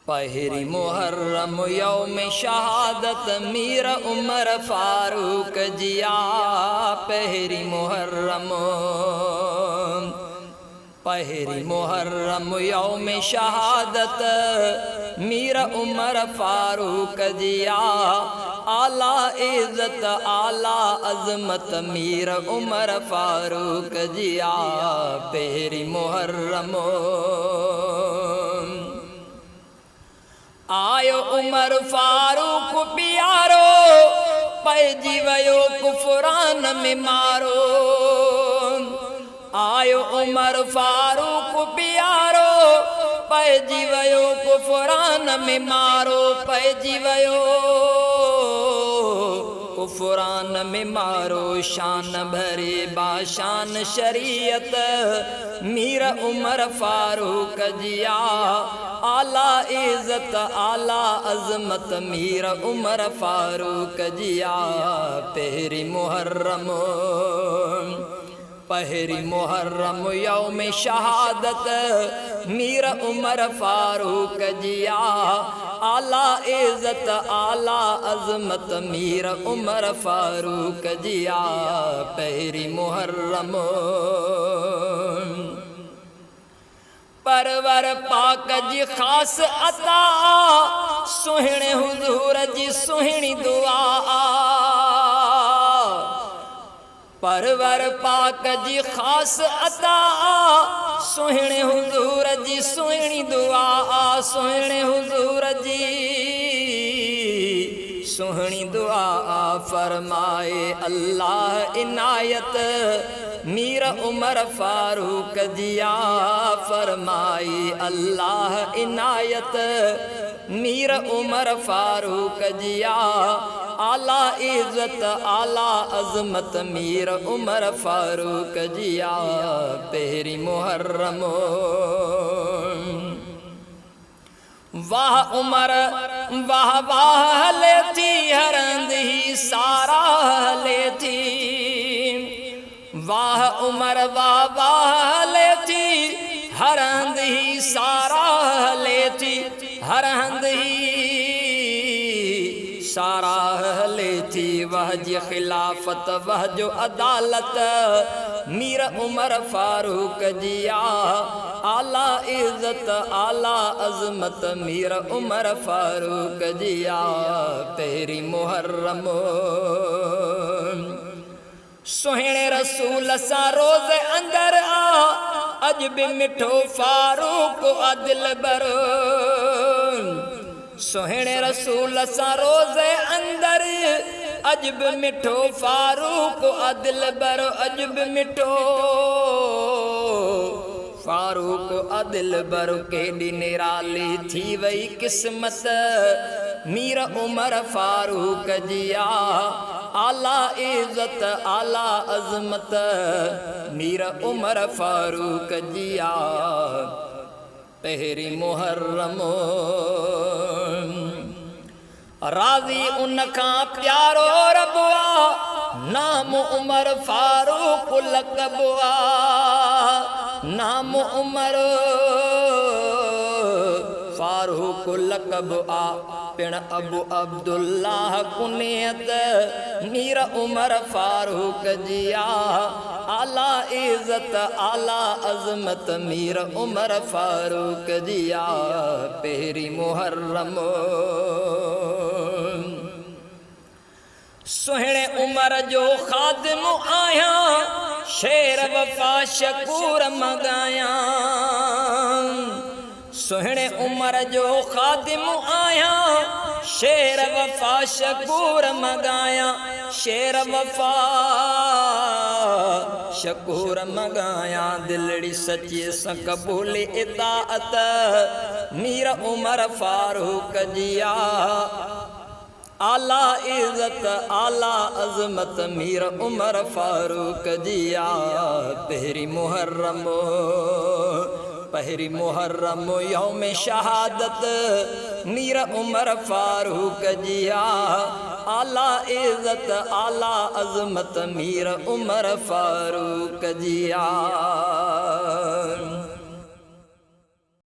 पहरी मुहर्रम यौम शहादत मीर उमर फारूक जिया। पहरी मुहर्रम यौम शहादत मीर उमर फारूक जिया। आला इज़्ज़त आला अज़मत मीर उमर फारूक जिया। पहरी मुहर्रम आयो उमर फारूक प्यारो, पैजी वयो कुफरान में मारो। आयो उमर फारूक प्यारो, पैजी वयो कुफरान में मारो। पैजी वयो कुफरान में मारो। शान भरे बाशान शरीयत मीर उमर फारूक जिया। आला इज़्ज़त आला अज़मत मीर उमर फारूक जिया। पहरी मुहर्रम यौम शहादत मीर उमर फारूक जिया। आला इज़्ज़त आला अज़मत मीर उमर फारूक जिया। पहरी मुहर्रम परवर पाक जी खास अता, सुहिणे हुजूर जी सुहिणी दुआ। परवर पाक जी खास अता, सुहिणे हुजूर जी सुहिणी दुआ। सुहिणे हुजूर जी सुहिणी दुआ। फरमाए अल्लाह इनायत मीर उमर फारूक जिया। फरमाई अल्लाह इनायत मीर उमर फारूक जिया। आला इज़्ज़त आला अज़मत मीर उमर फारूक जिया। पहरी मुहर्रम वाह उमर वाह वाह लेती हरंद ही सारा लेती। वाह उमर वाह वाह लेती हरंद ही सारा लेती। हरंद ही सारा लेती। वह जी खिलाफत वह जो अदालत मीर उमर फारूक जिया। आला इज़्ज़त आला अज़मत मीर उमर फारूक जिया। पहरी मुहर्रम सुहिणे रसूल सा रोज़ अंदर आ। अज भी मिठो फारूक अदिल बरो। सुहिणे रसूल सा रोज़ अंदर अज भी मिठो फारूक अदिल बरो। अज भी मिठो फारूक अदिल बर। केॾी निराली थी वई किस्मत मीर उमर फारूक जिया। आला इज़्ज़त आला अज़मत मीर उमर फारूक जिया। पहरी मुहर्रम राज़ी उनखां प्यारो रबुआ। नाम उमर फारूक लक़बुआ। नाम उमर फारूक लक़ब आ। पिण अबू अब्दुल्लाह कुनियत मीर उमर फारूक जिया। आला इज़्ज़त आला अज़मत मीर उमर फारूक जिया। पहरी मुहर्रम सुहिणे उमर जो खादिम आया। शेर वफा शकूर मगाया। सुहिणे उमर जो खादिम आया। शेर वफा शकूर मगाया। शेर वफा शकूर मगाया। दिलड़ी सच्ची सा कबूल इताअत मीर उमर फारूक जिया। आला इज़्ज़त आला अज़मत मीर उमर फारूक जिया। पहरी मुहर्रम यौम शहादत मीर उमर फारूक जिया। आला इज़्ज़त आला अज़मत मीर उमर फारूक जिया।